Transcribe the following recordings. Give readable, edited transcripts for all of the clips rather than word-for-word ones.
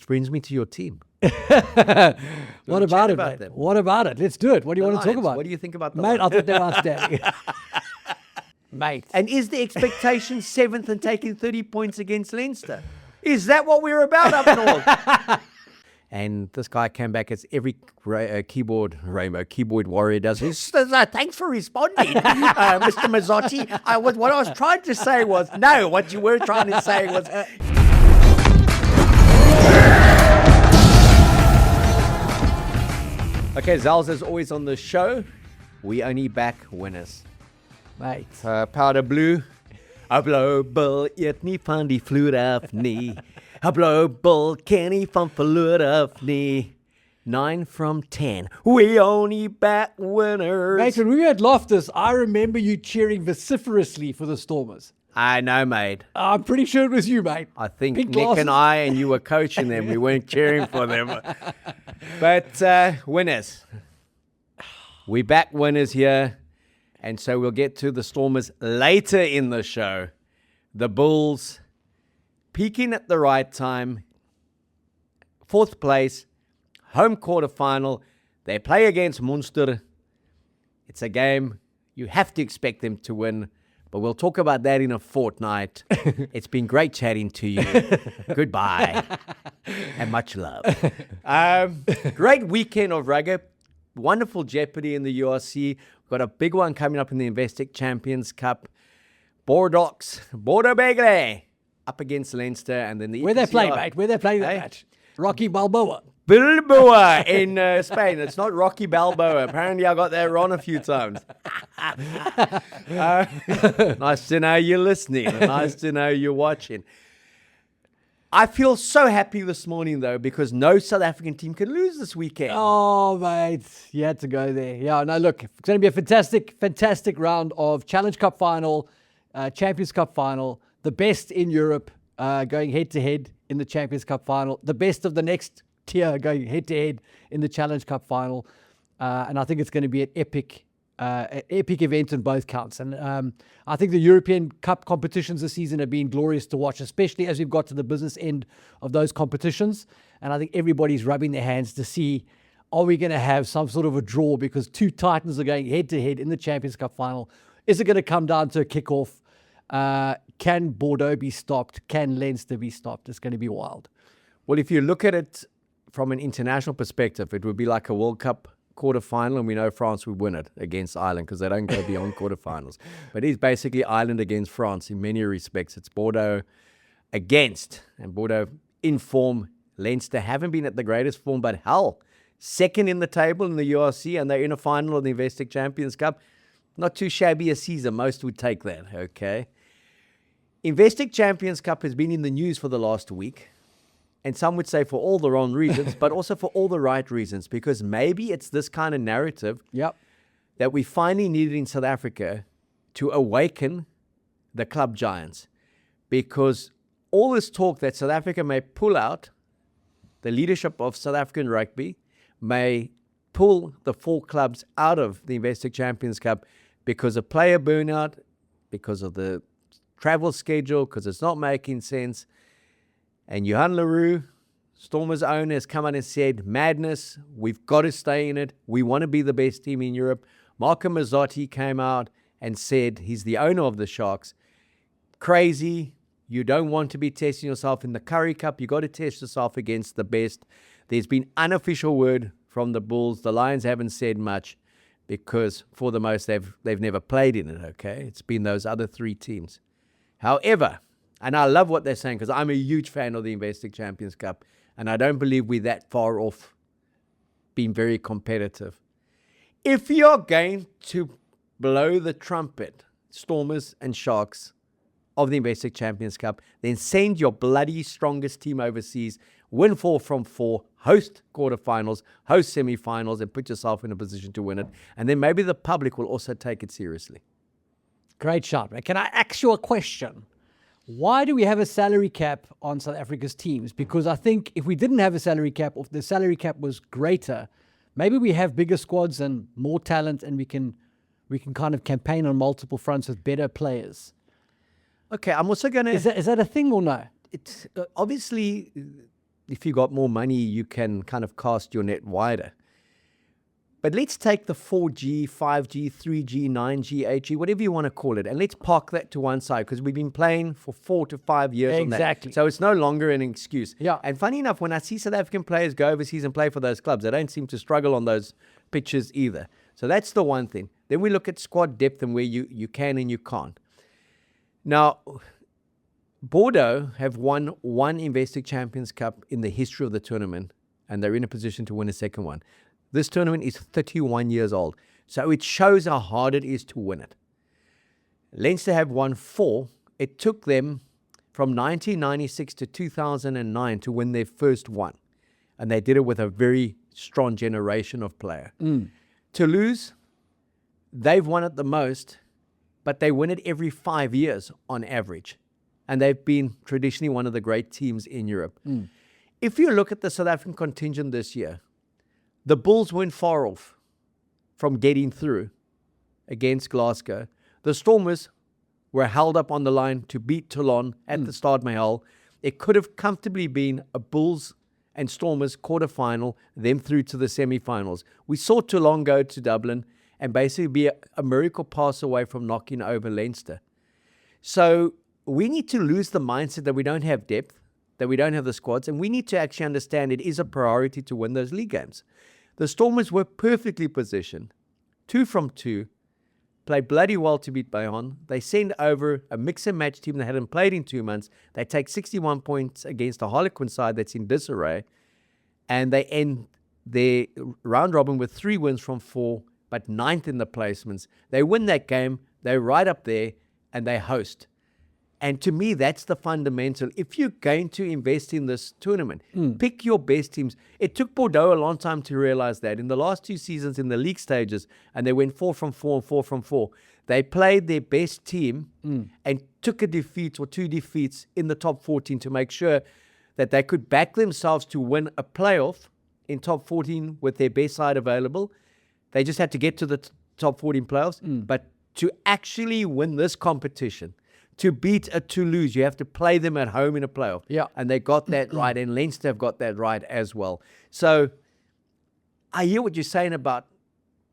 Which brings me to your team. What about it, mate? them. What about it? Let's do it. What do you want to talk Lions. about? What do you think about the Mate, I Lions? thought they were outstanding. Mate. And is the expectation 7th and taking 30 points against Leinster? Is that what we're about up north? And this guy came back as every keyboard warrior does. Thanks for responding, Mr. Mazzotti. What I was trying to say was, no, what you were trying to say was... Okay, Zels is always on the show. We only back winners. Mate. Powder blue. I blow bil eet nie van die vloer af nie. I blow bil ken nie van verloor af nie. 9 from 10. We only back winners. Mate, when we were at Loftus, I remember you cheering vociferously for the Stormers. I know, mate. I'm pretty sure it was you, mate. I think Big Nick glasses. and I and you were coaching them. We weren't cheering for them. But winners. We back winners here. And so we'll get to the Stormers later in the show. The Bulls peaking at the right time. 4th place. Home quarterfinal. They play against Munster. It's a game you have to expect them to win. But we'll talk about that in a fortnight. It's been great chatting to you. Goodbye. And much love. Great weekend of rugby. Wonderful jeopardy in the URC. We've got a big one coming up in the Investec Champions Cup. Bordeaux Begle up against Leinster. And then the Where they EPCR play, mate? Where they play that match? Rocky Balboa. Bilboa in Spain. It's not Rocky Balboa. Apparently, I got that wrong a few times. Nice to know you're listening. Nice to know you're watching. I feel so happy this morning, though, because no South African team can lose this weekend. Oh, mate. You had to go there. Yeah, no, look, it's going to be a fantastic round of Challenge Cup final, Champions Cup final, the best in Europe going head-to-head in the Champions Cup final, the best of the next tier going head-to-head in the Challenge Cup final. And I think it's going to be an epic event in both counts. And I think the European Cup competitions this season have been glorious to watch, especially as we've got to the business end of those competitions. And I think everybody's rubbing their hands to see, are we going to have some sort of a draw, because two Titans are going head-to-head in the Champions Cup final. Is it going to come down to a kickoff? Can Bordeaux be stopped? Can Leinster be stopped? It's going to be wild. Well, if you look at it from an international perspective, it would be like a World Cup quarterfinal, and we know France would win it against Ireland because they don't go beyond quarterfinals. But it's basically Ireland against France in many respects. It's Bordeaux against, and Bordeaux in form. Leinster haven't been at the greatest form, but hell, second in the table in the URC, and they're in a final of the Investec Champions Cup. Not too shabby a season. Most would take that, okay? Investec Champions Cup has been in the news for the last week. And some would say for all the wrong reasons, but also for all the right reasons, because maybe it's this kind of narrative that we finally needed in South Africa to awaken the club giants. Because all this talk that South Africa may pull out, the leadership of South African rugby may pull the 4 clubs out of the Investec Champions Cup because of player burnout, because of the travel schedule, because it's not making sense. And Johan Leroux, Stormers owner, has come out and said, madness, we've got to stay in it. We want to be the best team in Europe. Marco Mazzotti came out and said, he's the owner of the Sharks, crazy. You don't want to be testing yourself in the Currie Cup. You got to test yourself against the best. There's been unofficial word from the Bulls. The Lions haven't said much because for the most they've never played in it, okay? It's been those other 3 teams. However, and I love what they're saying because I'm a huge fan of the Investec Champions Cup, and I don't believe we're that far off being very competitive. If you're going to blow the trumpet, Stormers and Sharks, of the Investec Champions Cup, then send your bloody strongest team overseas, win 4 from 4, host quarterfinals, host semifinals, and put yourself in a position to win it. And then maybe the public will also take it seriously. Great shot, man. Can I ask you a question? Why do we have a salary cap on South Africa's teams? Because I think if we didn't have a salary cap, or if the salary cap was greater, maybe we have bigger squads and more talent, and we can kind of campaign on multiple fronts with better players. Okay, I'm also going to... Is that a thing or no? It's obviously if you got more money, you can kind of cast your net wider. But let's take the 4G, 5G, 3G, 9G, 8G, whatever you want to call it, and let's park that to one side because we've been playing for 4 to 5 years on that. Exactly. So it's no longer an excuse. Yeah. And funny enough, when I see South African players go overseas and play for those clubs, they don't seem to struggle on those pitches either. So that's the one thing. Then we look at squad depth and where you can and you can't. Now, Bordeaux have won one Investec Champions Cup in the history of the tournament, and they're in a position to win a second one. This tournament is 31 years old, so it shows how hard it is to win it. Leinster have won 4. It took them from 1996 to 2009 to win their first one, and they did it with a very strong generation of player. Toulouse, they've won it the most, but they win it every 5 years on average, and they've been traditionally one of the great teams in Europe. If you look at the South African contingent this year, the Bulls weren't far off from getting through against Glasgow. The Stormers were held up on the line to beat Toulon at the Stade Mahal. It could have comfortably been a Bulls and Stormers quarterfinal, them through to the semi-finals. We saw Toulon go to Dublin and basically be a miracle pass away from knocking over Leinster. So we need to lose the mindset that we don't have depth, that we don't have the squads, and we need to actually understand it is a priority to win those league games. The Stormers were perfectly positioned, 2 from 2, played bloody well to beat Bayonne. They send over a mix and match team that hadn't played in 2 months. They take 61 points against a Harlequin side that's in disarray, and they end their round robin with 3 wins from 4, but 9th in the placements. They win that game, they're right up there, and they host. And to me, that's the fundamental. If you're going to invest in this tournament, pick your best teams. It took Bordeaux a long time to realize that. In the last 2 seasons in the league stages, and they went 4 from 4 and 4 from 4, they played their best team and took a defeat or 2 defeats in the top 14 to make sure that they could back themselves to win a playoff in top 14 with their best side available. They just had to get to the top 14 playoffs. But to actually win this competition, to beat a Toulouse, you have to play them at home in a playoff. Yeah. And they got that right, and Leinster have got that right as well. So I hear what you're saying about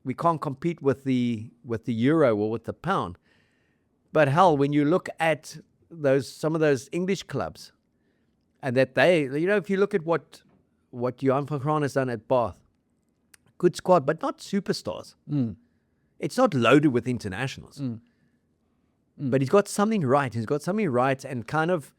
we can't compete with the euro or with the pound. But hell, when you look at some of those English clubs, and that if you look at what Johan van Graan has done at Bath, good squad, but not superstars. It's not loaded with internationals. But he's got something right. He's got something right and kind of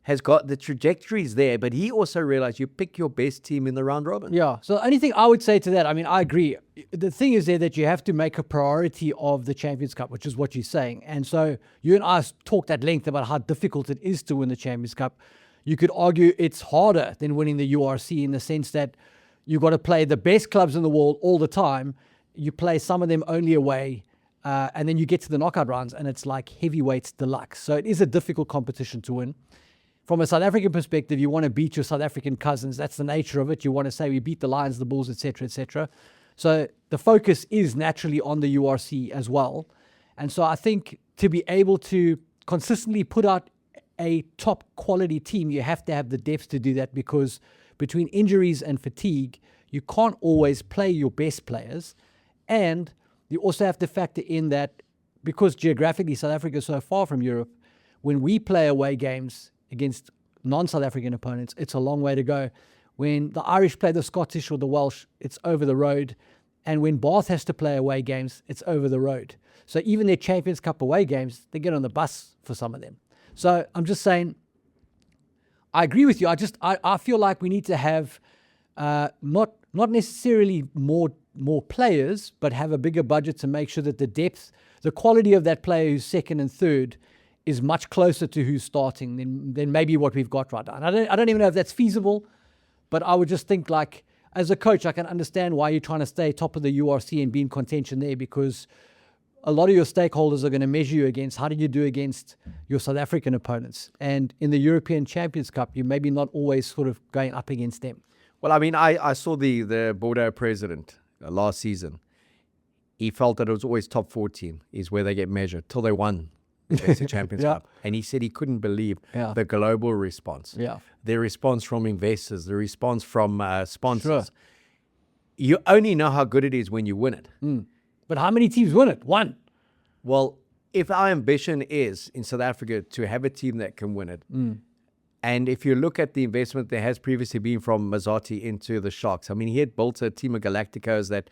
has got the trajectories there. But he also realized you pick your best team in the round robin. Yeah. So the only thing I would say to that, I mean, I agree. The thing is there that you have to make a priority of the Champions Cup, which is what you're saying. And so you and I talked at length about how difficult it is to win the Champions Cup. You could argue it's harder than winning the URC in the sense that you've got to play the best clubs in the world all the time. You play some of them only away. And then you get to the knockout rounds and it's like heavyweights deluxe. So it is a difficult competition to win. From a South African perspective, you want to beat your South African cousins. That's the nature of it. You want to say we beat the Lions, the Bulls, etc., etc. So the focus is naturally on the URC as well. And so I think to be able to consistently put out a top quality team, you have to have the depth to do that, because between injuries and fatigue, you can't always play your best players. And you also have to factor in that because geographically South Africa is so far from Europe, when we play away games against non-South African opponents, it's a long way to go. When the Irish play the Scottish or the Welsh, it's over the road. And when Bath has to play away games, it's over the road. So even their Champions Cup away games, they get on the bus for some of them. So I'm just saying, I agree with you. I feel like we need to have not necessarily more players, but have a bigger budget to make sure that the depth, the quality of that player who's second and third is much closer to who's starting than maybe what we've got right now. And I don't even know if that's feasible, but I would just think, like, as a coach, I can understand why you're trying to stay top of the URC and be in contention there, because a lot of your stakeholders are going to measure you against how did you do against your South African opponents. And in the European Champions Cup, you're maybe not always sort of going up against them. Well, I mean, I saw the Bordeaux president last season. He felt that it was always top 14 is where they get measured till they won Investor Champions Yeah. Cup. And he said he couldn't believe Yeah. the global response. Yeah. The response from investors, the response from sponsors. Sure. You only know how good it is when you win it. But how many teams win it? One. Well, if our ambition is in South Africa to have a team that can win it, and if you look at the investment there has previously been from Mazzotti into the Sharks, I mean, he had built a team of Galacticos that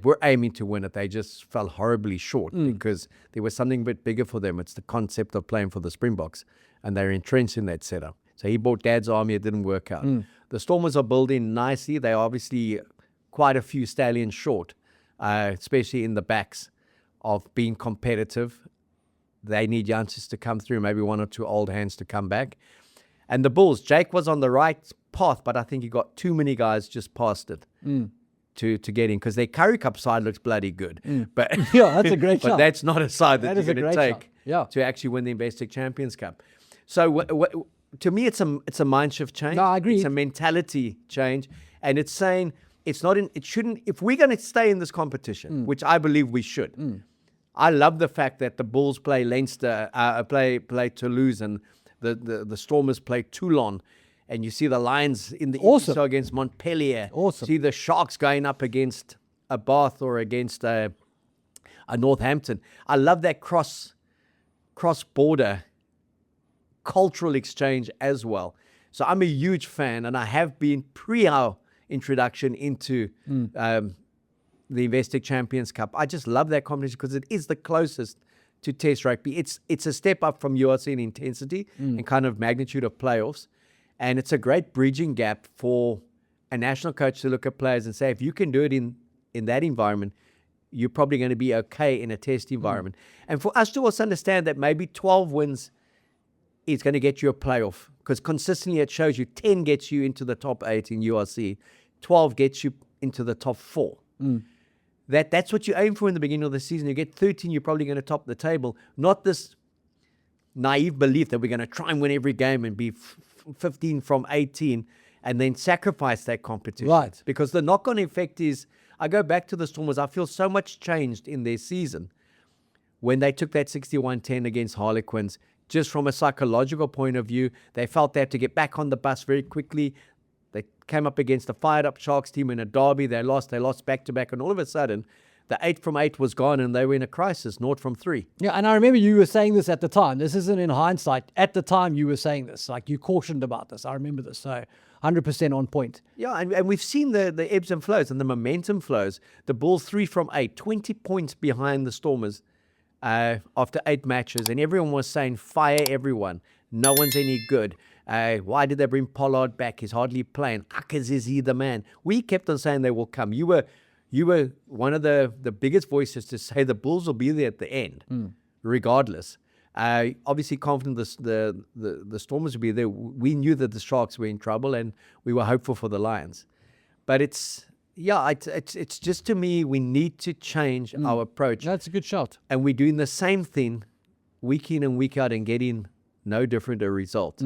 were aiming to win it. They just fell horribly short because there was something a bit bigger for them. It's the concept of playing for the Springboks, and they're entrenched in that setup. So he bought Dad's Army. It didn't work out. The Stormers are building nicely. They're obviously quite a few stallions short, especially in the backs of being competitive. They need youngsters to come through, maybe one or two old hands to come back. And the Bulls, Jake was on the right path, but I think he got too many guys just past it to get in, because their Curry Cup side looks bloody good. But Yeah, that's a great but shot. that's not a side that That is you're a going to great shot. take Yeah. to actually win the Investec Champions Cup. So to me, it's a mind shift change. No, I agree. It's a mentality change, and it's saying it's not in. It shouldn't. If we're going to stay in this competition, which I believe we should. I love the fact that the Bulls play Leinster, play Toulouse, and the Stormers play Toulon, and you see the Lions in the Awesome. so against Montpellier. Awesome. See the Sharks going up against a Bath or against a Northampton. I love that cross-border cultural exchange as well. So I'm a huge fan, and I have been pre our introduction into the Investec Champions Cup. I just love that competition because it is the closest to Test rugby. It's a step up from URC in intensity and kind of magnitude of playoffs, and it's a great bridging gap for a national coach to look at players and say, if you can do it in that environment, you're probably going to be okay in a Test environment. And for us to also understand that maybe 12 wins is going to get you a playoff, because consistently it shows you 10 gets you into the top 8 in URC, 12 gets you into the top 4. That's what you aim for in the beginning of the season. You get 13, you're probably going to top the table. Not this naive belief that we're going to try and win every game and be 15 from 18 and then sacrifice that competition. Right. Because the knock-on effect is, I go back to the Stormers, I feel so much changed in their season when they took that 61-10 against Harlequins. Just from a psychological point of view, they felt they had to get back on the bus very quickly. They came up against a fired-up Sharks team in a derby. They lost back-to-back, and all of a sudden, the 8 from 8 was gone, and they were in a crisis, 0 from 3. Yeah, and I remember you were saying this at the time. This isn't in hindsight. At the time, you were saying this. Like, you cautioned about this. I remember this. So 100% on point. Yeah, and we've seen the ebbs and flows and the momentum flows. The Bulls 3 from 8, 20 points behind the Stormers after 8 matches, and everyone was saying, fire everyone. No one's any good. Why did they bring Pollard back? He's hardly playing. Akkers, is he the man? We kept on saying they will come. You were one of the biggest voices to say the Bulls will be there at the end, regardless. Obviously confident the Stormers would be there. We knew that the Sharks were in trouble, and we were hopeful for the Lions. But it's just, to me, we need to change our approach. That's a good shot. And we're doing the same thing week in and week out and getting no different a result.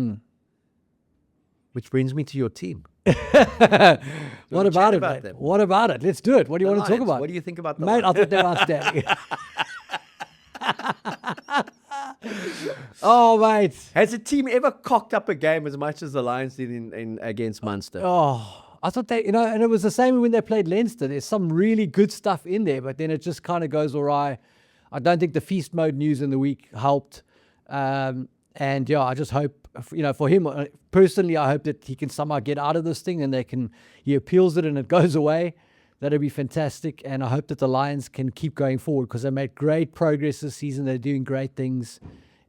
Which brings me to your team. What about it, mate? them? What about it? Let's do it. What do you The want to talk Lions. about? What do you think about the Mate, Lions? I thought they were outstanding. Oh, mate. Has a team ever cocked up a game as much as the Lions did in against Munster? Oh, I thought they, and it was the same when they played Leinster. There's some really good stuff in there, but then it just kind of goes awry. I don't think the feast mode news in the week helped. And yeah, I just hope, for him personally, I hope that he can somehow get out of this thing and he appeals it and it goes away. That'd be fantastic. And I hope that the Lions can keep going forward, because they made great progress this season. They're doing great things.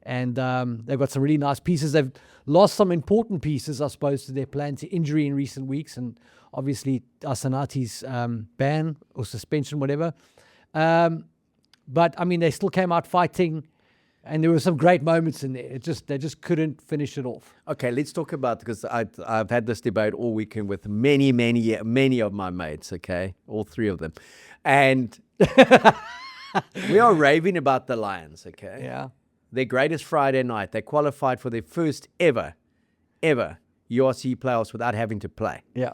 And they've got some really nice pieces. They've lost some important pieces, I suppose, to their plan to injury in recent weeks. And obviously, Asanati's ban or suspension, whatever. But, I mean, they still came out fighting. And there were some great moments in there. They just couldn't finish it off. Okay, let's talk about, because I've had this debate all weekend with many of my mates, okay? All 3 of them. And we are raving about the Lions, okay? Yeah. Their greatest Friday night. They qualified for their first ever URC playoffs without having to play. Yeah.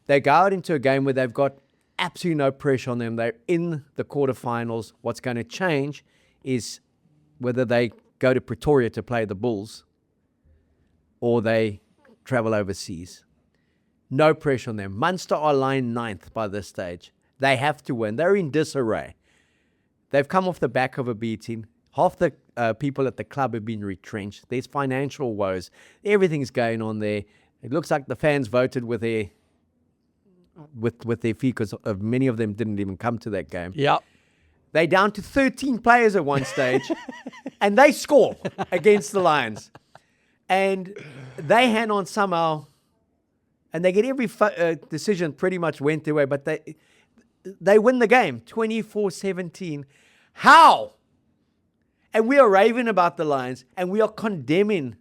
They go out into a game where they've got absolutely no pressure on them. They're in the quarterfinals. What's going to change is whether they go to Pretoria to play the Bulls, or they travel overseas. No pressure on them. Munster are lying 9th by this stage. They have to win. They're in disarray. They've come off the back of a beating. Half the people at the club have been retrenched. There's financial woes. Everything's going on there. It looks like the fans voted with their feet, because many of them didn't even come to that game. Yeah. They're down to 13 players at one stage, and they score against the Lions. And they hang on somehow, and they get every decision pretty much went their way, but they win the game 24-17. How? And we are raving about the Lions, and we are condemning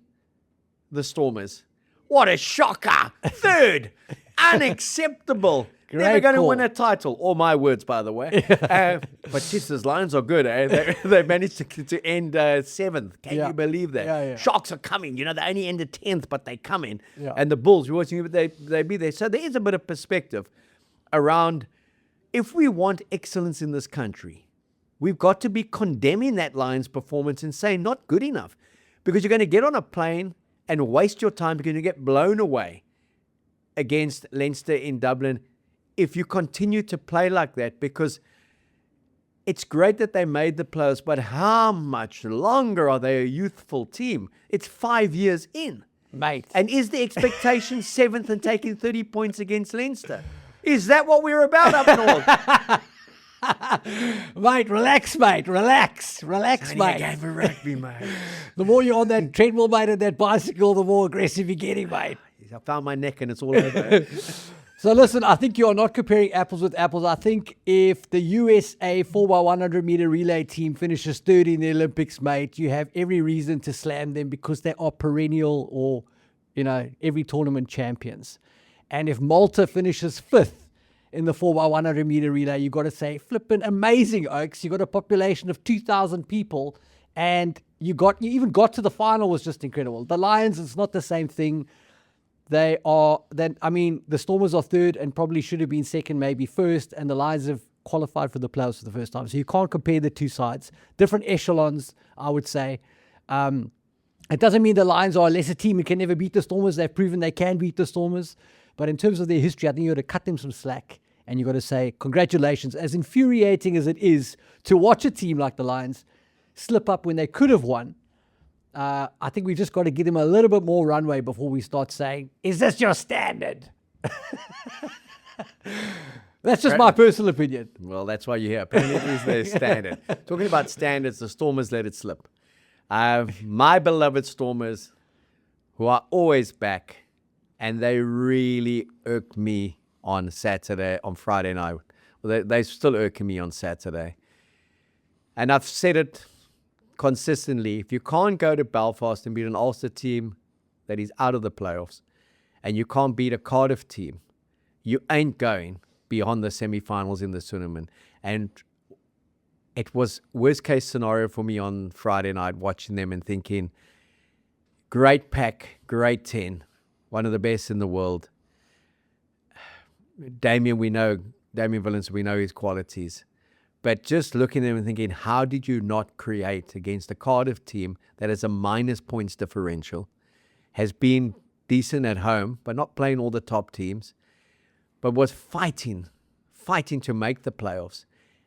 the Stormers. What a shocker. Third. Unacceptable. Never going to win a title. All my words, by the way. But Jesus, Lions are good. Eh? They managed to end 7th. Can you believe that? Yeah. Sharks are coming. You know, they only ended 10th, but they come in. Yeah. And the Bulls, you're watching, they be there. So there is a bit of perspective around, if we want excellence in this country, we've got to be condemning that Lions performance and saying not good enough. Because you're going to get on a plane and waste your time because you get blown away against Leinster in Dublin if you continue to play like that, because it's great that they made the playoffs, but how much longer are they a youthful team? It's 5 years in. Mate. And is the expectation 7th and taking 30 points against Leinster? Is that what we're about up north? Mate, relax, mate. Relax, Only mate. a game of rugby, mate. The more you're on that treadmill, mate, and that bicycle, the more aggressive you're getting, mate. I found my neck and it's all over. So listen, I think you're not comparing apples with apples. I think if the USA 4x100 meter relay team finishes third in the Olympics, mate, you have every reason to slam them because they are perennial or, every tournament champions. And if Malta finishes 5th in the 4x100 meter relay, you've got to say, flippin' amazing, Oaks. You've got a population of 2,000 people, and you even got to the final, was just incredible. The Lions, it's not the same thing. The Stormers are 3rd and probably should have been 2nd, maybe 1st, and the Lions have qualified for the playoffs for the first time. So you can't compare the two sides. Different echelons, I would say. It doesn't mean the Lions are a lesser team and can never beat the Stormers. They've proven they can beat the Stormers. But in terms of their history, I think you've got to cut them some slack, and you've got to say, congratulations. As infuriating as it is to watch a team like the Lions slip up when they could have won, I think we've just got to give them a little bit more runway before we start saying, is this your standard? That's just my personal opinion. Well, that's why you're here. Apparently it is their standard. Talking about standards, the Stormers let it slip. My beloved Stormers, who are always back, and they really irked me on Friday night. Well, they still irking me on Saturday. And I've said it consistently, if you can't go to Belfast and beat an Ulster team that is out of the playoffs, and you can't beat a Cardiff team, you ain't going beyond the semi-finals in this tournament. And it was worst case scenario for me on Friday night, watching them and thinking, great pack, great 10, one of the best in the world. Damien Villens, we know his qualities. But just looking at them and thinking, how did you not create against a Cardiff team that has a minus points differential, has been decent at home, but not playing all the top teams, but was fighting to make the playoffs.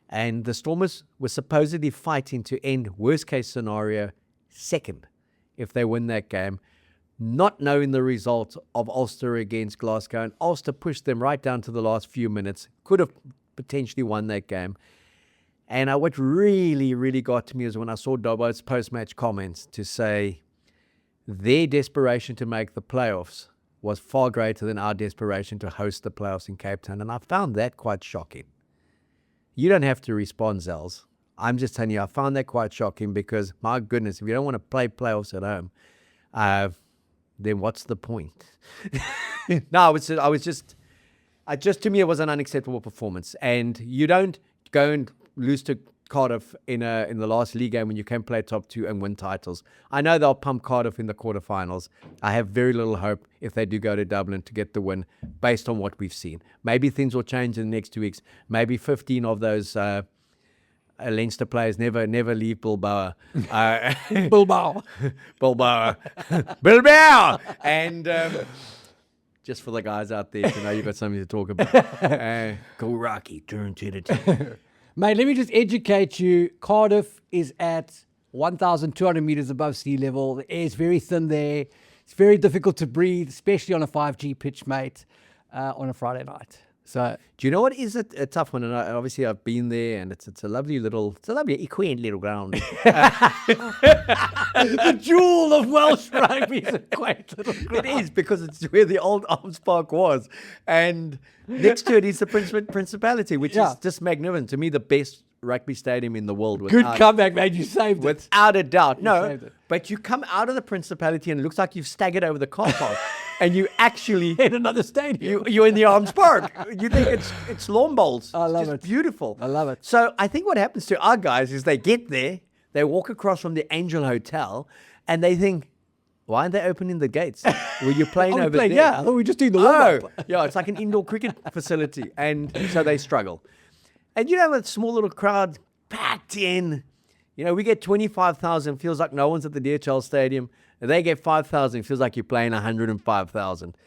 And the Stormers were supposedly fighting to end worst case scenario 2nd if they win that game, not knowing the result of Ulster against Glasgow. And Ulster pushed them right down to the last few minutes, could have potentially won that game. And what really, really got to me is when I saw Dobbo's post-match comments to say their desperation to make the playoffs was far greater than our desperation to host the playoffs in Cape Town. And I found that quite shocking. You don't have to respond, Zels. I'm just telling you, I found that quite shocking because, my goodness, if you don't want to play playoffs at home, then what's the point? No, to me, it was an unacceptable performance. And you don't go and lose to Cardiff in the last league game when you can play top 2 and win titles. I know they'll pump Cardiff in the quarterfinals. I have very little hope if they do go to Dublin to get the win based on what we've seen. Maybe things will change in the next 2 weeks. Maybe 15 of those Leinster players never leave Bilbao. Bilbao. Bilbao! And just for the guys out there to know you've got something to talk about. Go Rocky, turn to the team. Mate, let me just educate you. Cardiff is at 1,200 meters above sea level. The air is very thin there. It's very difficult to breathe, especially on a 5G pitch, mate, on a Friday night. So, do you know what is a tough one? And obviously I've been there, and it's a lovely quaint little ground. the jewel of Welsh rugby is a quaint little ground. It is, because it's where the old Arms Park was, and next to it is the Principality, which is just magnificent. To me, the best rugby stadium in the world. Good comeback, mate. You saved it. Without a doubt. No, but you come out of the Principality and it looks like you've staggered over the car park. And you actually in another stadium. You're in the Arms Park. You think it's lawn bowls. I love it's it. Beautiful. I love it. So I think what happens to our guys is they get there, they walk across from the Angel Hotel, and they think, why aren't they opening the gates? Were you playing over there? Yeah, I thought we were just doing the warm-up. Yeah, it's like an indoor cricket facility. And so they struggle. And a small little crowd packed in. We get 25,000, feels like no one's at the DHL Stadium. They get 5,000, feels like you're playing 105,000.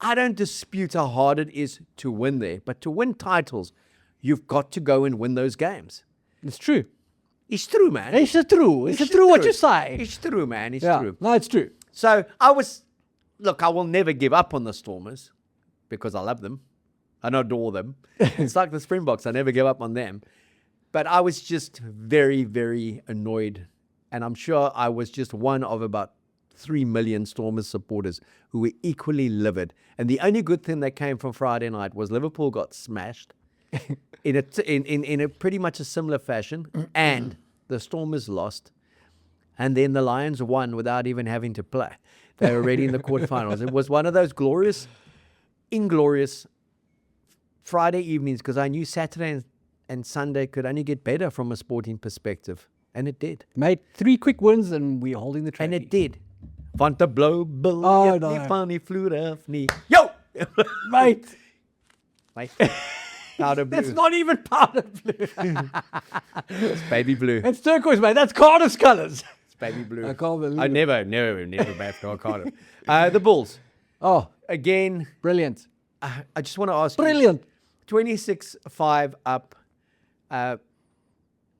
I don't dispute how hard it is to win there, but to win titles, you've got to go and win those games. It's true. It's true, man. It's true. It's true what you say. It's true, man. It's true. No, it's true. So I will never give up on the Stormers because I love them. I adore them. It's like the Springboks. I never give up on them. But I was just very, very annoyed. And I'm sure I was just one of about 3 million Stormers supporters who were equally livid. And the only good thing that came from Friday night was Liverpool got smashed in a pretty much a similar fashion, and the Stormers lost, and then the Lions won without even having to play. They were already in the quarterfinals. It was one of those inglorious Friday evenings, because I knew Saturday and Sunday could only get better from a sporting perspective, and it did. Made 3 quick wins, and we're holding the trophy. And it did. Want to blow, funny flute of knee. Yo! Mate. Powder blue. That's not even powder blue. It's baby blue. It's turquoise, mate. That's Cardiff's colours. It's baby blue. I can't believe I it. never backed on Cardiff. The Bulls. Oh, Again, brilliant. I just want to ask Brilliant. you. 26-5 up.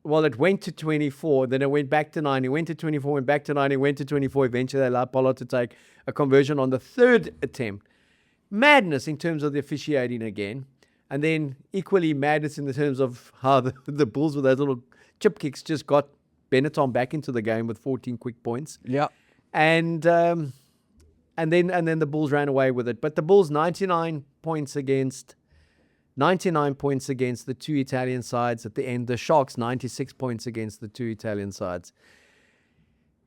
Well, it went to 24, then it went back to 9. It went to 24, went back to 9, it went to 24. Eventually, they allowed Pollard to take a conversion on the third attempt. Madness in terms of the officiating again. And then equally madness in the terms of how the Bulls with those little chip kicks just got Benetton back into the game with 14 quick points. Yeah. And then the Bulls ran away with it. But the Bulls 99 points against the two Italian sides at the end. The Sharks 96 points against the two Italian sides.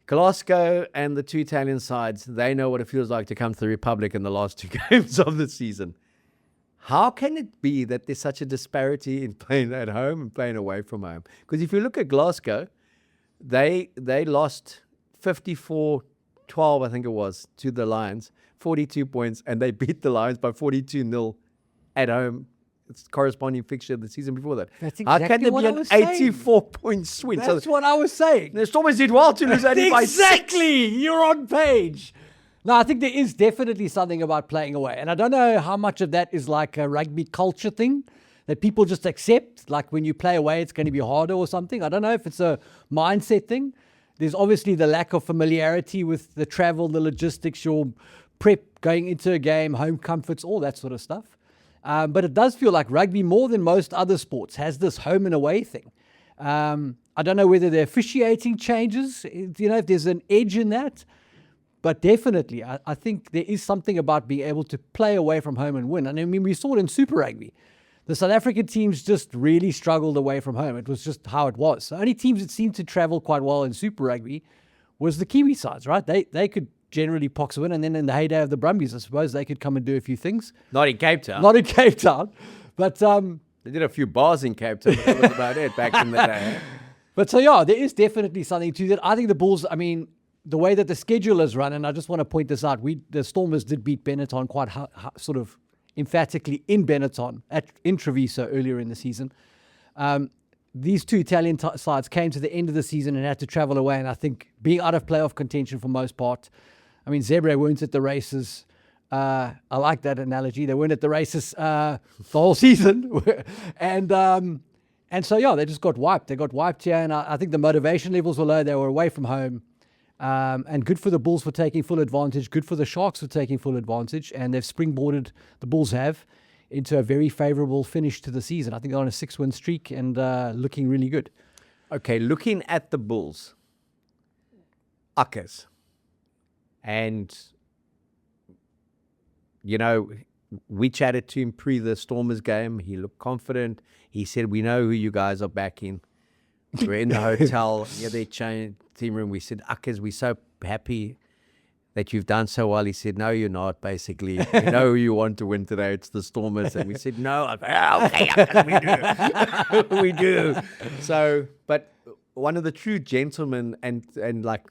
Glasgow and the two Italian sides, they know what it feels like to come to the Republic in the last 2 games of the season. How can it be that there's such a disparity in playing at home and playing away from home? Because if you look at Glasgow, they lost 54-12, I think it was, to the Lions, 42 points, and they beat the Lions by 42-0 at home. It's the corresponding fixture of the season before that. That's How can exactly there what be I an was saying. 84-point swing? That's what I was saying. The Stormers did well to lose only by 6. Exactly. You're on page. No, I think there is definitely something about playing away. And I don't know how much of that is like a rugby culture thing that people just accept. Like when you play away, it's going to be harder or something. I don't know if it's a mindset thing. There's obviously the lack of familiarity with the travel, the logistics, your prep going into a game, home comforts, all that sort of stuff. But it does feel like rugby, more than most other sports, has this home and away thing. I don't know whether the officiating changes, if there's an edge in that. But definitely, I think there is something about being able to play away from home and win. And I mean, we saw it in Super Rugby. The South African teams just really struggled away from home. It was just how it was. The only teams that seemed to travel quite well in Super Rugby was the Kiwi sides, right? They could generally pox win. And then in the heyday of the Brumbies, I suppose, they could come and do a few things. Not in Cape Town. Not in Cape Town. But they did a few bars in Cape Town, but that was about it back in the day. But so, yeah, there is definitely something to that. I think the Bulls, the way that the schedule is run, and I just want to point this out, the Stormers did beat Benetton quite sort of emphatically in Benetton in Treviso earlier in the season. these two Italian sides came to the end of the season and had to travel away, and I think being out of playoff contention for most part. I mean, Zebre weren't at the races. I like that analogy. They weren't at the races the whole season. And so, yeah, they just got wiped. They got wiped here, and I think the motivation levels were low. They were away from home. And good for the Bulls for taking full advantage. Good for the Sharks for taking full advantage. And they've springboarded, the Bulls have, into a very favourable finish to the season. I think they're on a 6-win streak and looking really good. Okay, looking at the Bulls, Uckers, and, you know, we chatted to him pre the Stormers game. He looked confident. He said, we know who you guys are backing. We're in the hotel, near their team room. We said, Uckers, we're so happy that you've done so well. He said, no, you're not, basically. We know who you want to win today. It's the Stormers. And we said, no. Okay, Uckers, we do. We do. So, but one of the true gentlemen, and like,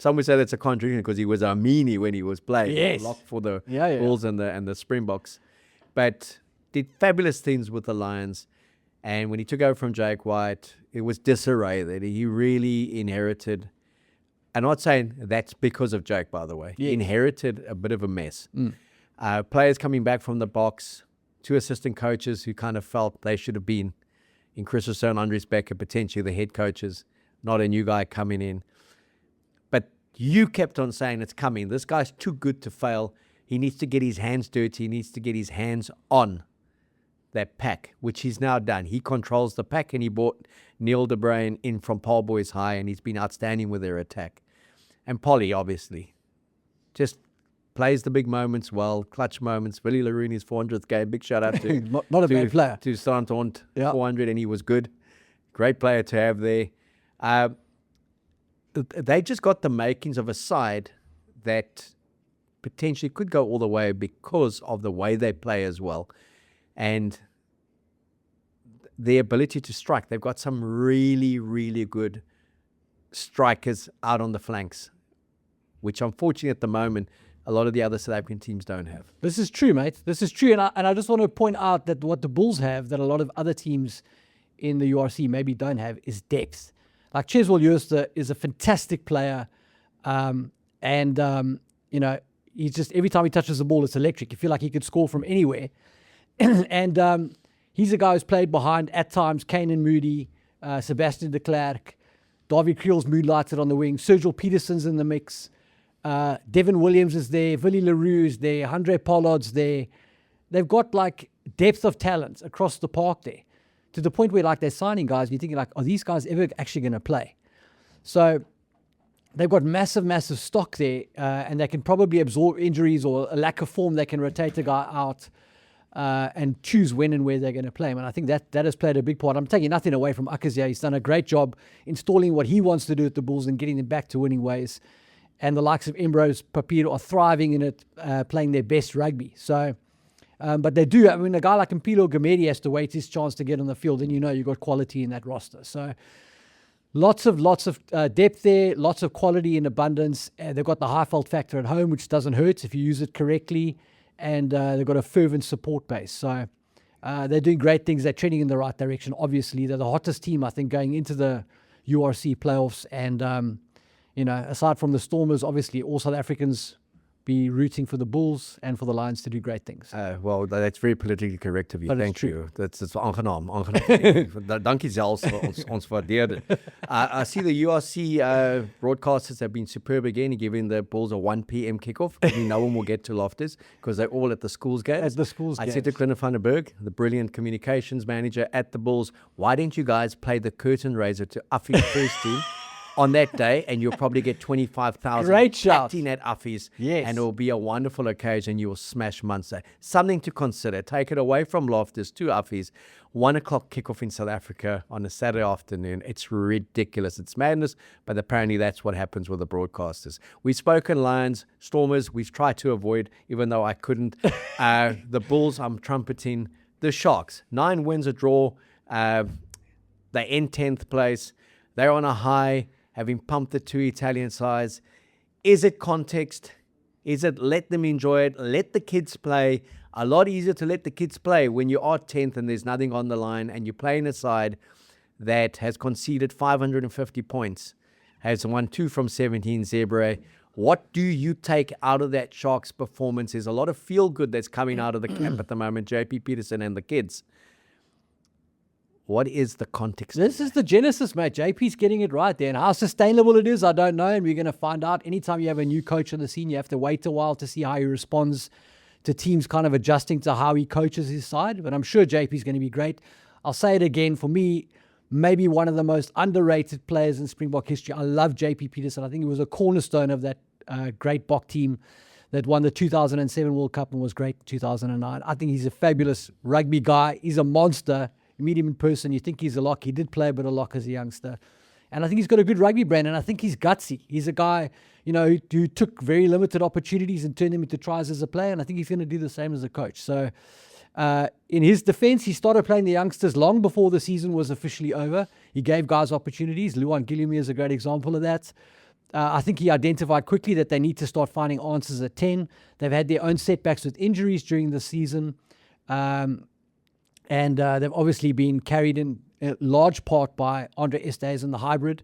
some would say that's a contradiction because he was a meanie when he was playing. Yes. Locked for the Bulls and the Springboks. But did fabulous things with the Lions. And when he took over from Jake White, it was disarray that he really inherited. I'm not saying that's because of Jake, by the way. Yes. He inherited a bit of a mess. Players coming back from the box, 2 assistant coaches who kind of felt they should have been in Chris Rousseau and Andries Becker, potentially the head coaches, not a new guy coming in. But you kept on saying it's coming. This guy's too good to fail. He needs to get his hands dirty. He needs to get his hands on that pack, which he's now done. He controls the pack, and he brought Neil de Bruin in from Paul Boys High, and he's been outstanding with their attack. And Polly, obviously, just plays the big moments well, clutch moments. Willie Larooney's 400th game, big shout out to not a bad player. To Santont, 400, and he was good. Great player to have there. They just got the makings of a side that potentially could go all the way because of the way they play as well. And their ability to strike. They've got some really, really good strikers out on the flanks, which unfortunately at the moment, a lot of the other South African teams don't have. This is true, mate. This is true. And I just want to point out that what the Bulls have that a lot of other teams in the URC maybe don't have is depth. Like Cheswell Jooste is a fantastic player. You know, he's just, every time he touches the ball, it's electric. You feel like he could score from anywhere. And he's a guy who's played behind, at times, Kane Moody, Sebastian de Klerk, Dawie Kriel's moonlighted on the wing, Sergio Peterson's in the mix, Devin Williams is there, Willie Leroux is there, Andre Pollard's there. They've got, like, depth of talent across the park there, to the point where, like, they're signing guys, and you're thinking, like, are these guys ever actually going to play? So they've got massive, massive stock there, and they can probably absorb injuries or a lack of form. They can rotate a guy out and choose when and where they're going to play him. And I think that has played a big part. I'm taking nothing away from Uckers here. He's done a great job installing what he wants to do at the Bulls and getting them back to winning ways. And the likes of Ambrose Papiro are thriving in it, playing their best rugby. So, but they do. I mean, a guy like Mpilo Gamedi has to wait his chance to get on the field, and you know you've got quality in that roster. So lots of depth there, lots of quality in abundance. They've got the high fault factor at home, which doesn't hurt if you use it correctly. And they've got a fervent support base. So they're doing great things. They're trending in the right direction. Obviously, they're the hottest team, I think, going into the URC playoffs. And, you know, aside from the Stormers, obviously, all South Africans be rooting for the Bulls and for the Lions to do great things. Well, that's very politically correct of you. But Thank you. That's aangenaam. Dankie Zels, ons waardeer dit. I see the URC broadcasters have been superb again, giving the Bulls a 1 p.m. kickoff. No one will get to Loftus because they're all at the schools games. At the schools games. I said to Clint van der Berg, the brilliant communications manager at the Bulls, why didn't you guys play the curtain raiser to Affie's first team on that day, and you'll probably get 25,000 Great shout. acting at Affie's, Yes. and it will be a wonderful occasion. You will smash Munster. Something to consider. Take it away from Loftus to Affie's. 1 o'clock kickoff in South Africa on a Saturday afternoon. It's ridiculous. It's madness, but apparently that's what happens with the broadcasters. We've spoken Lions, Stormers. We've tried to avoid, even though I couldn't. The Bulls, I'm trumpeting. The Sharks, 9 wins, a draw. They end 10th place. They're on a high, having pumped the 2 Italian sides. Is it context? Is it let them enjoy it? Let the kids play. A lot easier to let the kids play when you are 10th and there's nothing on the line and you're playing a side that has conceded 550 points, has won 2 from 17 Zebra. What do you take out of that Sharks performance? There's a lot of feel-good that's coming out of the camp at the moment, JP Peterson and the kids. What is the context? This is the genesis, mate. JP's getting it right there. And how sustainable it is, I don't know. And we're going to find out. Anytime you have a new coach on the scene, you have to wait a while to see how he responds to teams kind of adjusting to how he coaches his side. But I'm sure JP's going to be great. I'll say it again. For me, maybe one of the most underrated players in Springbok history. I love JP Peterson. I think he was a cornerstone of that great Bok team that won the 2007 World Cup and was great in 2009. I think he's a fabulous rugby guy. He's a monster. You meet him in person, you think he's a lock. He did play a bit of lock as a youngster. And I think he's got a good rugby brand, and I think he's gutsy. He's a guy, who took very limited opportunities and turned them into tries as a player, and I think he's going to do the same as a coach. So in his defense, he started playing the youngsters long before the season was officially over. He gave guys opportunities. Luan Gilliamy is a great example of that. I think he identified quickly that they need to start finding answers at 10. They've had their own setbacks with injuries during the season. And they've obviously been carried in large part by Andre Estes and the hybrid,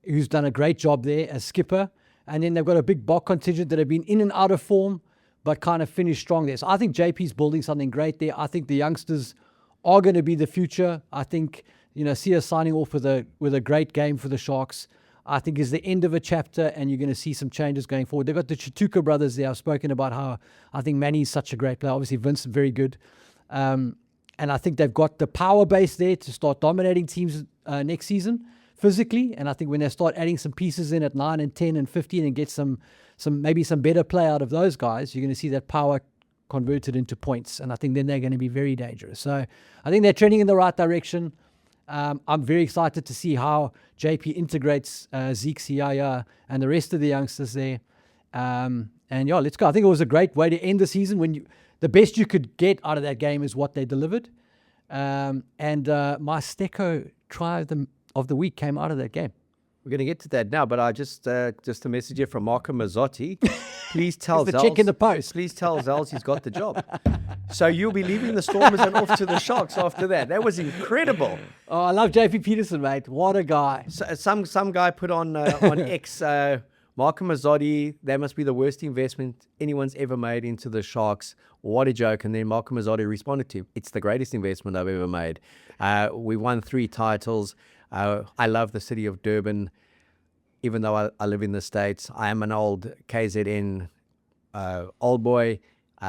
who's done a great job there as skipper. And then they've got a big Bok contingent that have been in and out of form, but kind of finished strong there. So I think JP's building something great there. I think the youngsters are going to be the future. I think, see us signing off with a great game for the Sharks, I think is the end of a chapter, and you're going to see some changes going forward. They've got the Chituka brothers there. I've spoken about how I think Manny's such a great player. Obviously, Vince, very good. And I think they've got the power base there to start dominating teams next season physically. And I think when they start adding some pieces in at 9 and 10 and 15 and get some better play out of those guys, you're going to see that power converted into points. And I think then they're going to be very dangerous. So I think they're trending in the right direction. I'm very excited to see how JP integrates Zeke Siaya and the rest of the youngsters there. And yeah, let's go. I think it was a great way to end the season when the best you could get out of that game is what they delivered. And my Stecco try of the week came out of that game. We're going to get to that now, but I just a message here from Marco Mazzotti. Please tell the Zels. check in the post. Please tell Zels he's got the job. So you'll be leaving the Stormers and off to the Sharks after that. That was incredible. Oh, I love JP Peterson, mate. What a guy. So, some guy put on X, Marco Mazzotti, that must be the worst investment anyone's ever made into the Sharks. What a joke. And then Marco Mazzotti responded to him, it's the greatest investment I've ever made. We won 3 titles. I love the city of Durban, even though I live in the States. I am an old KZN old boy.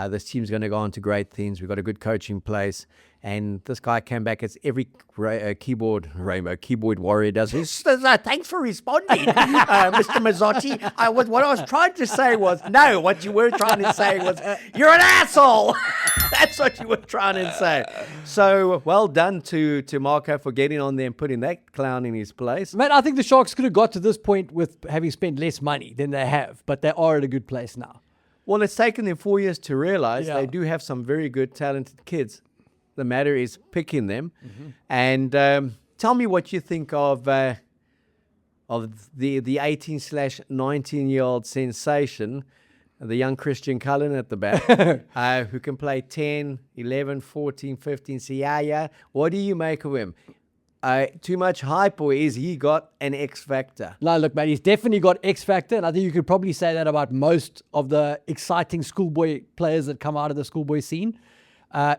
This team's going to go on to great things. We've got a good coach in place. And this guy came back as every keyboard warrior does. Thanks for responding, Mr. Mazzotti. What I was trying to say was, no, what you were trying to say was, you're an asshole. That's what you were trying to say. So well done to Marco for getting on there and putting that clown in his place. Man, I think the Sharks could have got to this point with having spent less money than they have, but they are at a good place now. Well, it's taken them 4 years to realize they do have some very good, talented kids. The matter is picking them. Mm-hmm. And tell me what you think of the 18/19-year-old sensation, the young Christian Cullen at the back, who can play 10, 11, 14, 15. Siaya, what do you make of him? Too much hype, or is he got an X factor? No, look, man, he's definitely got X factor, and I think you could probably say that about most of the exciting schoolboy players that come out of the schoolboy scene.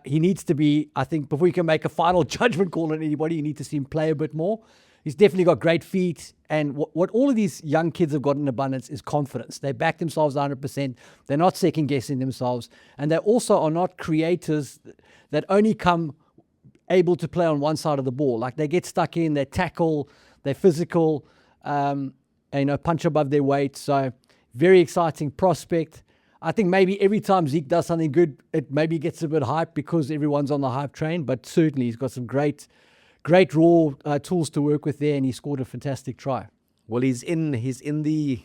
He needs to be, I think, before you can make a final judgment call on anybody, you need to see him play a bit more. He's definitely got great feet, and what all of these young kids have got in abundance is confidence. They back themselves 100%. They're not second-guessing themselves, and they also are not creators that only come able to play on one side of the ball. Like, they get stuck in, they tackle, they're physical, and, punch above their weight. So very exciting prospect. I think maybe every time Zeke does something good, it maybe gets a bit hype because everyone's on the hype train, but certainly he's got some great raw tools to work with there, and he scored a fantastic try. Well, he's in the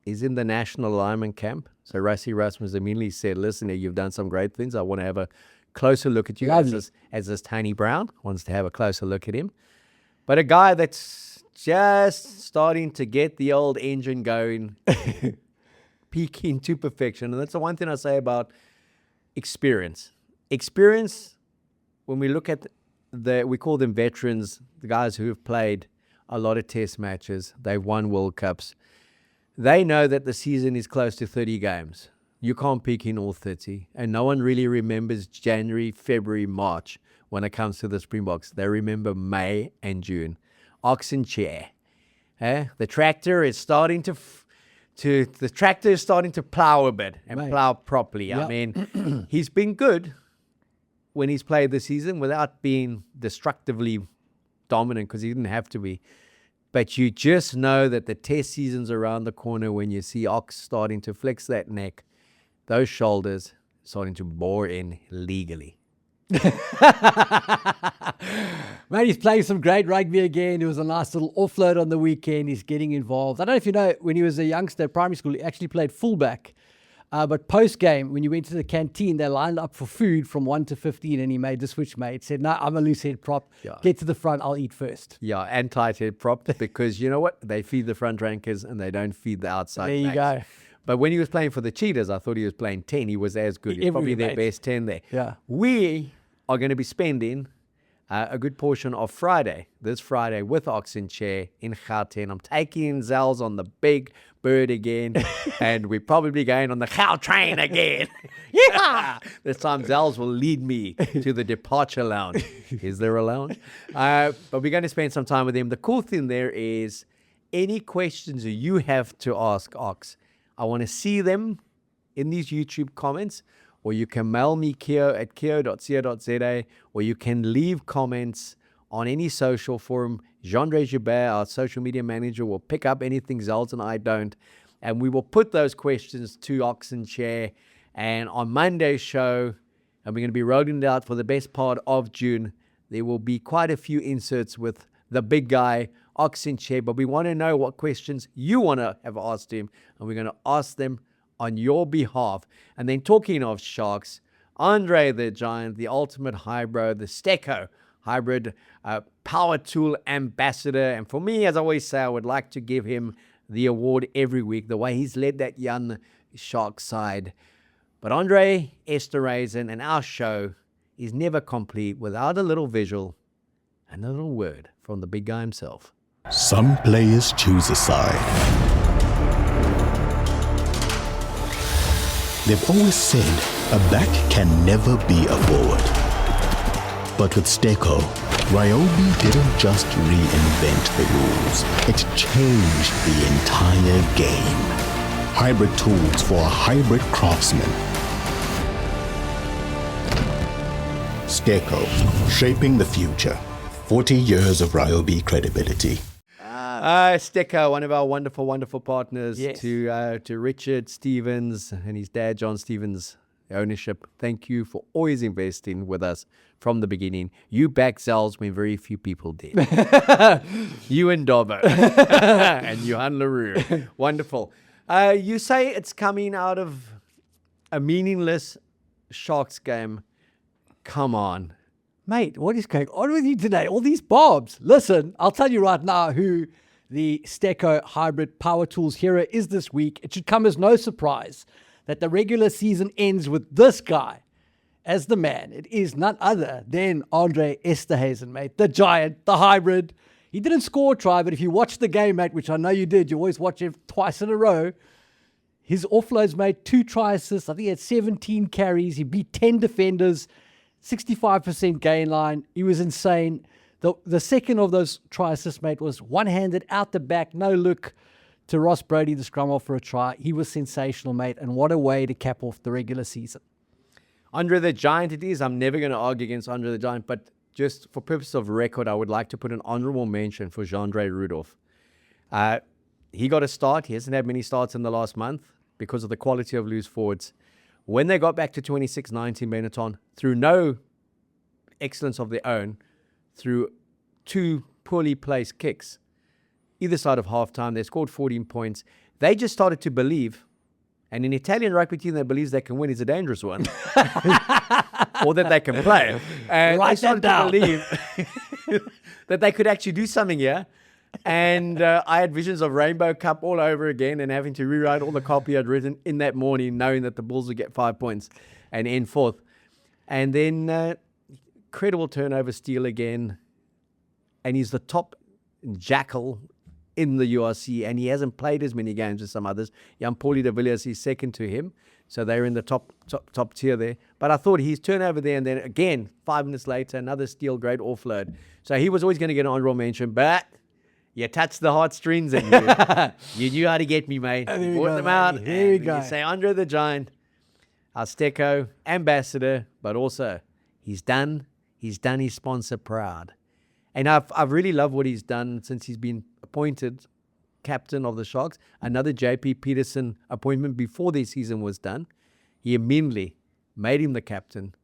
national alignment camp. So Rassie Rasmus immediately said, listen, you've done some great things. I want to have a closer look at you. As this Tony Brown wants to have a closer look at him. But a guy that's just starting to get the old engine going, peaking to perfection. And that's the one thing I say about experience. Experience, when we look at we call them veterans, the guys who have played a lot of test matches. They've won World Cups. They know that the season is close to 30 games. You can't peak in all 30. And no one really remembers January, February, March when it comes to the Springboks. They remember May and June. Ox and chair. The tractor is starting to plow a bit and plow properly. Yep. I mean, he's been good when he's played this season without being destructively dominant, because he didn't have to be. But you just know that the test season's around the corner when you see Ox starting to flex that neck, those shoulders starting to bore in legally. Man, he's playing some great rugby again. It was a nice little offload on the weekend. He's getting involved. I don't know if you know, when he was a youngster at primary school, he actually played fullback. But post-game, when you went to the canteen, they lined up for food from 1 to 15, and he made the switch, mate. Said, no, I'm a loose head prop. Yeah. Get to the front, I'll eat first. Yeah, and tight head prop, because you know what? They feed the front rankers and they don't feed the outside There you backs. go. But when he was playing for the Cheetahs, I thought he was playing 10. He was as good. He's probably their best 10 there. Yeah. We are going to be spending a good portion of this Friday, with Ox and Chair in Gauteng. I'm taking Zels on the big bird again, and we're probably going on the Gautrain again. Yeah! This time Zels will lead me to the departure lounge. Is there a lounge? But we're going to spend some time with him. The cool thing there is any questions you have to ask Ox, I want to see them in these YouTube comments, or you can mail me Keo at keo.co.za, or you can leave comments on any social forum. Jean-Andre Joubert, our social media manager, will pick up anything Zels and I don't, and we will put those questions to Ox and Chair. And on Monday's show, and we're going to be rolling it out for the best part of June, there will be quite a few inserts with the big guy, Ox and Chair, but we want to know what questions you want to have asked him, and we're going to ask them on your behalf. And then, talking of Sharks, Andre the Giant, the ultimate hybrid, the Steko hybrid power tool ambassador. And for me, as I always say, I would like to give him the award every week, the way he's led that young Shark side. But Andre Esterhazen and our show is never complete without a little visual and a little word from the big guy himself. Some players choose a side. They've always said a back can never be a forward. But with Steko, Ryobi didn't just reinvent the rules. It changed the entire game. Hybrid tools for a hybrid craftsman. Steko, shaping the future. 40 years of Ryobi credibility. Steko, one of our wonderful, wonderful partners. Yes. To Richard Stevens and his dad, John Stevens, ownership. Thank you for always investing with us from the beginning. You backed Zels when very few people did. You and Dobbo and Johan LaRue. Wonderful. You say it's coming out of a meaningless Sharks game. Come on. Mate, what is going on with you today? All these bobs. Listen, I'll tell you right now who the Steko Hybrid Power Tools hero is this week. It should come as no surprise that the regular season ends with this guy as the man. It is none other than Andre Esterhazen, mate. The giant, the hybrid. He didn't score a try, but if you watch the game, mate, which I know you did, you always watch it twice in a row. His offloads made 2 try assists. I think he had 17 carries. He beat 10 defenders. 65% gain line. He was insane. The second of those try assists, mate, was one-handed out the back, no look to Ross Brody, the scrum off for a try. He was sensational, mate, and what a way to cap off the regular season. Andre the Giant it is. I'm never going to argue against Andre the Giant, but just for purpose of record, I would like to put an honorable mention for Jean-Andre Rudolph. He got a start. He hasn't had many starts in the last month because of the quality of loose forwards. When they got back to 26-19 Benetton, through no excellence of their own, through 2 poorly placed kicks, either side of halftime, they scored 14 points. They just started to believe, and an Italian rugby team that believes they can win is a dangerous one, or that they can play. And they started to believe that they could actually do something here. And I had visions of Rainbow Cup all over again and having to rewrite all the copy I'd written in that morning, knowing that the Bulls would get 5 points and end fourth. And then incredible turnover steal again. And he's the top jackal in the URC, and he hasn't played as many games as some others. Jan-Pauli de Villiers is second to him, so they're in the top tier there. But I thought his turnover there, and then again, 5 minutes later, another steal, great offload. So he was always going to get an honorable mention, but you touched the heartstrings, and you knew how to get me, mate. You brought them out. Here we go. You say Andre the Giant, our Steco ambassador, but also he's done his sponsor proud. And I've really loved what he's done since he's been appointed captain of the Sharks. Another JP Peterson appointment before their season was done. He immediately made him the captain,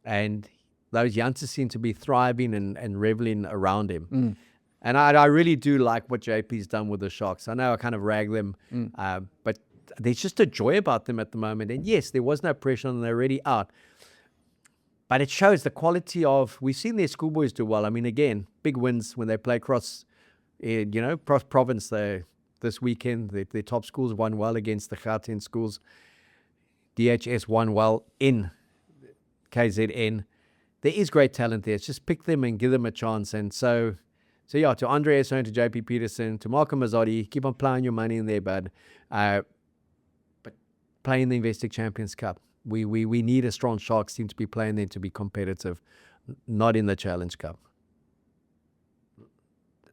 and those youngsters seem to be thriving and reveling around him. And I really do like what JP's done with the Sharks. I know I kind of rag them, but there's just a joy about them at the moment. And yes, there was no pressure on them. They're already out. But it shows the quality of, we've seen their schoolboys do well. I mean, again, big wins when they play cross province this weekend. Their top schools won well against the Gauteng schools. DHS won well in KZN. There is great talent there. It's just pick them and give them a chance. And so yeah, to Andre Esson, to JP Peterson, to Marco Mazzotti, keep on plowing your money in there, bud. But play in the Investec Champions Cup. We need a strong Sharks team to be playing there to be competitive, not in the Challenge Cup.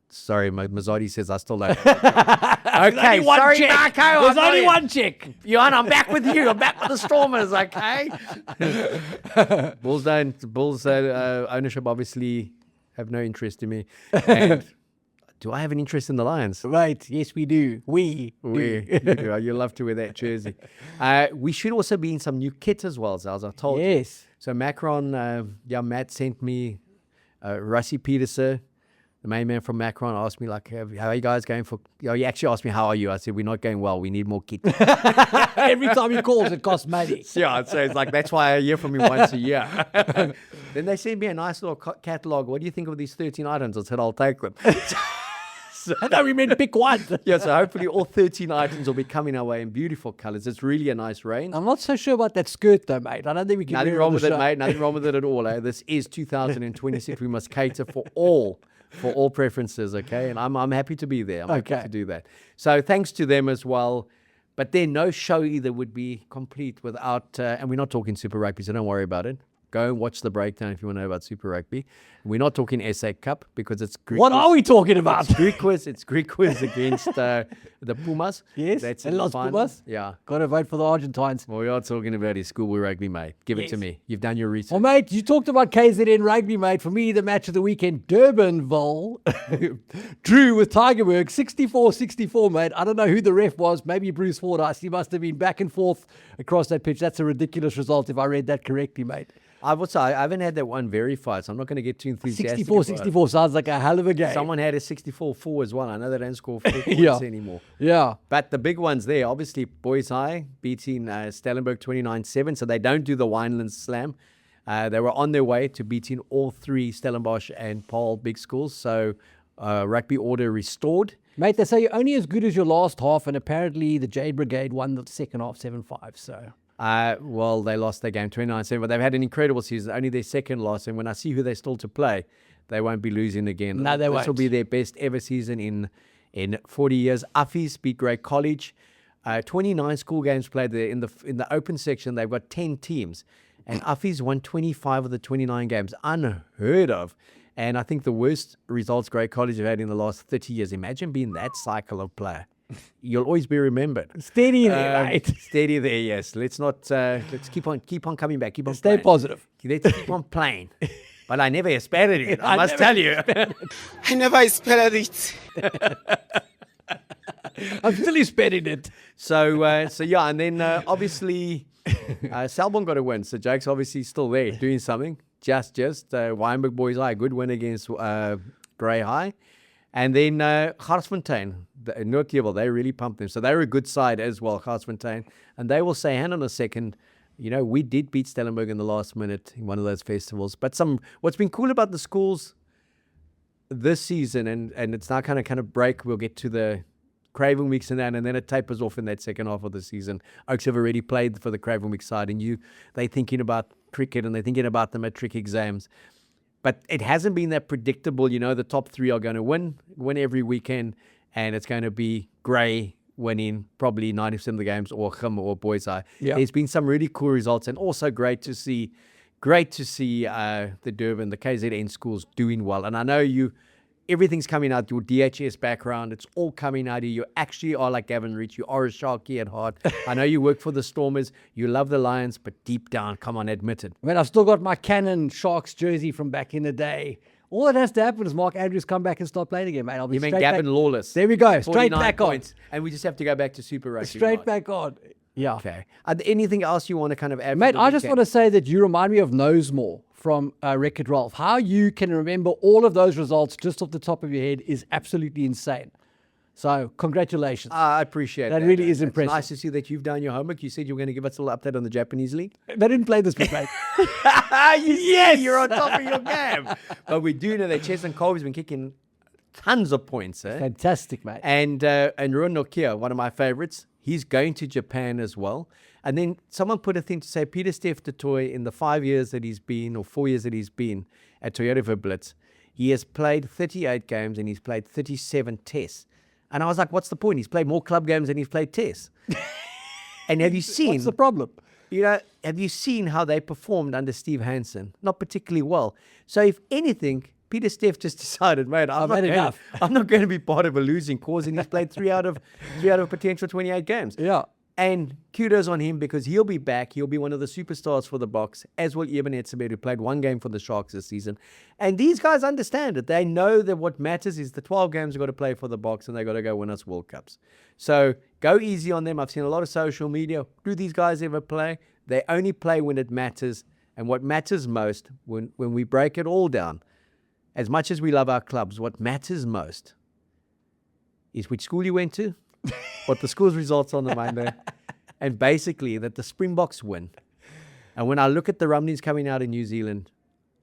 Sorry, Mazzotti says I still don't. Okay, sorry, Marco. There's only one check. Johan, I'm back with you. I'm back with the Stormers, okay? Bulls ownership obviously have no interest in me. And do I have an interest in the Lions? Right. Yes, we do. We do. You love to wear that jersey. We should also be in some new kit as well, Zels, I told you. Yes. So Macron, Matt sent me Russie Peterson, the main man from Macron, asked me, like, how are you guys going for... he actually asked me, how are you? I said, we're not going well. We need more kit. Every time he calls, it costs money. Yeah, so it's like, that's why I hear from him once a year. Then they sent me a nice little catalog. What do you think of these 13 items? I said, I'll take them. I know we meant pick one. Yeah, so hopefully all 13 items will be coming our way in beautiful colors. It's really a nice range. I'm not so sure about that skirt though, mate. I don't think we can. Nothing wrong with it, mate. Nothing wrong with it at all. This is 2026. We must cater for all preferences, okay? And I'm happy to be there. I'm happy to do that. So thanks to them as well. But then no show either would be complete without, and we're not talking Super Rugby, so don't worry about it. Go and watch the breakdown if you want to know about Super Rugby. We're not talking SA Cup because it's Greek. What are we talking about? It's Greek quiz. It's Greek quiz against the Pumas. Yes, that's and Los Pumas. Yeah. Got to vote for the Argentines. What we are talking about is schoolboy rugby, mate. Give it to me. You've done your research. Well, mate, you talked about KZN rugby, mate. For me, the match of the weekend, Durbanville drew with Tigerberg, 64-64, mate. I don't know who the ref was. Maybe Bruce Fordyce. He must have been back and forth across that pitch. That's a ridiculous result if I read that correctly, mate. I haven't had that one verified, so I'm not going to get too enthusiastic. 64-64 sounds like a hell of a game. Someone had a 64-4 as well. I know they don't score 4 points anymore. Yeah. But the big ones there, obviously, Boys High beating Stellenbosch 29-7, so they don't do the Winelands Slam. They were on their way to beating all three Stellenbosch and Paarl big schools, so rugby order restored. Mate, they say you're only as good as your last half, and apparently the Jade Brigade won the second half 7-5, so... Well, they lost their game 29-7, but they've had an incredible season. Only their second loss, and when I see who they're still to play, they won't be losing again. No, they won't. This will be their best ever season in 40 years. Uffie's beat Grey College. 29 school games played there. In the open section, they've got 10 teams, and Uffie's won 25 of the 29 games. Unheard of. And I think the worst results Grey College have had in the last 30 years. Imagine being that cycle of player. You'll always be remembered. Steady there, mate. Steady there, yes. Let's keep on coming back. Keep on Stay playing. positive. Let's keep on playing. But I never expected it, I must tell you. I never expected it. I'm still expecting it. So yeah, and then obviously Selborne got a win. So Jake's obviously still there doing something. Just Wynberg Boys High, good win against Grey High. And then Garsfontein, Noordjebel, they really pumped them. So they're a good side as well, Garsfontein. And they will say, hang on a second, we did beat Stellenbosch in the last minute in one of those festivals. But what's been cool about the schools this season, and it's now kind of break, we'll get to the Craven Weeks and then it tapers off in that second half of the season. Oaks have already played for the Craven Week side, and they're thinking about cricket and they're thinking about the matric exams. But it hasn't been that predictable. You know, the top three are going to win every weekend, and it's going to be Grey winning probably 90% of the games, or Khum or Boys Eye. Yeah. There's been some really cool results, and also great to see the Durban, the KZN schools doing well. And I know everything's coming out, your DHS background, it's all coming out of you. You actually are like Gavin Reach. You are a Sharky at heart. I know you work for the Stormers, you love the Lions, but deep down, come on, admit it. Man, I've still got my Cannon Sharks jersey from back in the day. All that has to happen is Mark Andrews come back and start playing again, mate. I'll be You mean straight Gavin back. Lawless? There we go. Straight 49 back on. points, and we just have to go back to Super Rugby. Straight Mark. back on. Yeah. Okay. Are there anything else you want to kind of add? Mate, I just want to say that you remind me of Knowsmore from Wreck-It Ralph. How you can remember all of those results just off the top of your head is absolutely insane. So, congratulations. I appreciate that. That really is It's impressive. nice to see that you've done your homework. You said you were going to give us a little update on the Japanese league. They didn't play this week, mate. Yes, you're on top of your game. But we do know that Chess and Colby's been kicking tons of points. Fantastic, mate. And Ruan Nokia, one of my favorites, he's going to Japan as well. And then someone put a thing to say, Peter Steph du Toit, in the 5 years that he's been, or 4 years that he's been at Toyota Blitz, he has played 38 games and he's played 37 tests. And I was like, what's the point? He's played more club games than he's played tests. And have you seen... What's the problem? You know, have you seen how they performed under Steve Hansen? Not particularly well. So if anything, Peter Steph just decided, mate, I'm not going to be part of a losing cause, and he's played three out of potential 28 games. Yeah. And kudos on him, because he'll be back. He'll be one of the superstars for the Boks, as will Eben Etzebeth, who played one game for the Sharks this season. And these guys understand it. They know that what matters is the 12 games they've got to play for the Boks, and they've got to go win us World Cups. So go easy on them. I've seen a lot of social media. Do these guys ever play? They only play when it matters. And what matters most, when we break it all down, as much as we love our clubs, what matters most is which school you went to, what the school's results on the Monday, and basically that the Springboks win. And when I look at the rumblings coming out in New Zealand,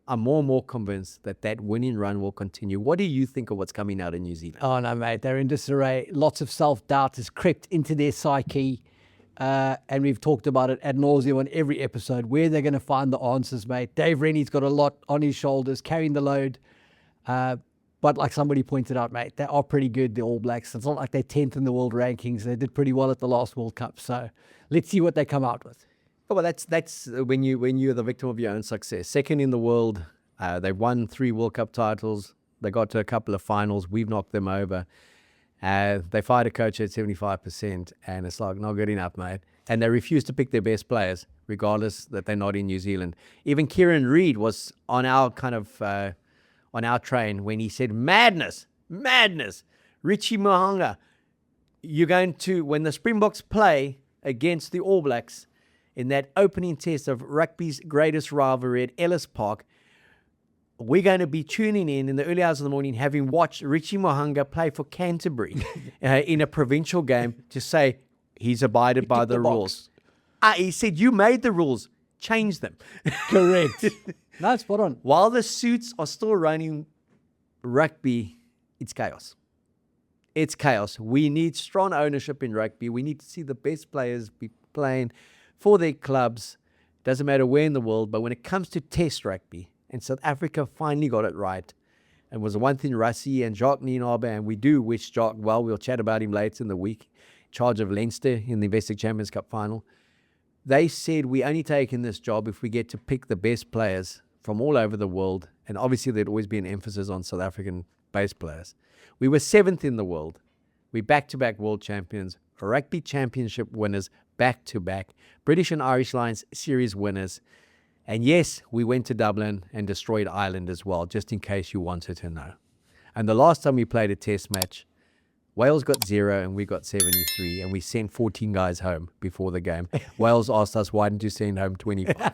I'm more and more convinced that that winning run will continue. What do you think of what's coming out in New Zealand? Oh, no, mate. They're in disarray. Lots of self-doubt has crept into their psyche. And we've talked about it ad nauseum on every episode. Where they're going to find the answers, mate. Dave Rennie's got a lot on his shoulders, carrying the load. But like somebody pointed out, mate, they are pretty good, the All Blacks. It's not like they're 10th in the world rankings. They did pretty well at the last World Cup. So let's see what they come out with. Oh, well, that's when you're the victim of your own success. Second in the world, they've won 3 World Cup titles. They got to a couple of finals. We've knocked them over. They fired a coach at 75%, and it's like, not good enough, mate. And they refuse to pick their best players, regardless that they're not in New Zealand. Even Kieran Reid was on our on our train when he said, madness. Richie Mo'unga, you're going to, when the Springboks play against the All Blacks in that opening test of rugby's greatest rivalry at Ellis Park, we're going to be tuning in the early hours of the morning, having watched Richie Mo'unga play for Canterbury in a provincial game, to say he's abided by the rules. He said, you made the rules, change them. Correct. No, spot on. While the suits are still running rugby, it's chaos. It's chaos. We need strong ownership in rugby. We need to see the best players be playing for their clubs. Doesn't matter where in the world, but when it comes to test rugby, and South Africa finally got it right, and was the one thing Rassie and Jacques Nienaber, and we do wish Jacques well, we'll chat about him later in the week, in charge of Leinster in the Investec Champions Cup final. They said, we only take in this job if we get to pick the best players from all over the world, and obviously there'd always be an emphasis on South African-based players. We were 7th in the world. We back-to-back world champions, rugby championship winners back-to-back, British and Irish Lions series winners, and yes, we went to Dublin and destroyed Ireland as well, just in case you wanted to know. And the last time we played a test match, Wales got 0 and we got 73, and we sent 14 guys home before the game. Wales asked us, why didn't you send home 25?